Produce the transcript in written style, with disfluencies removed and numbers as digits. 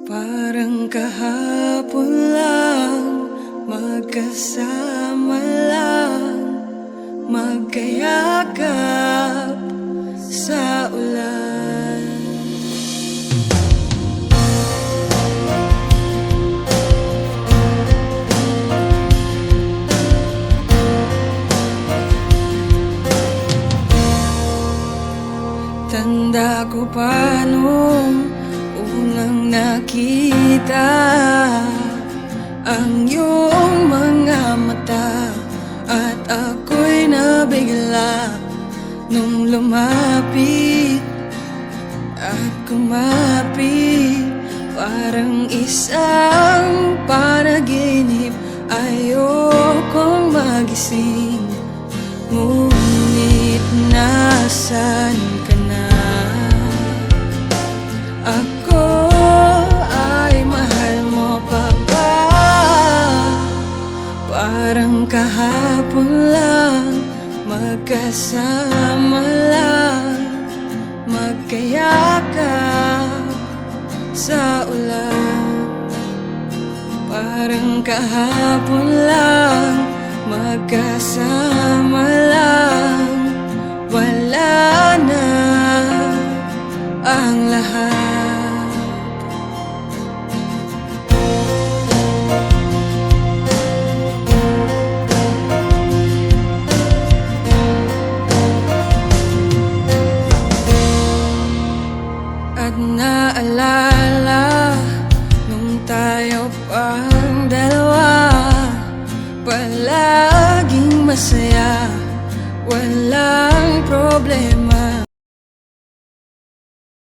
Parang kahapon lang, magkasama lang, magkayakap sa ulan. Tanda ko pa nung unang nakita ang iyong mga mata, at ako'y nabigla nung lumapit at kumapit. Parang isang panaginip, ayokong magising, ngunit nasan ka na? Ako ay mahal mo pa ba? Parang kahapon lang, magkasama lang, magkayakap sa ulan. Parang kahapon lang, magkasama lang, wala na ang lahat. At naalala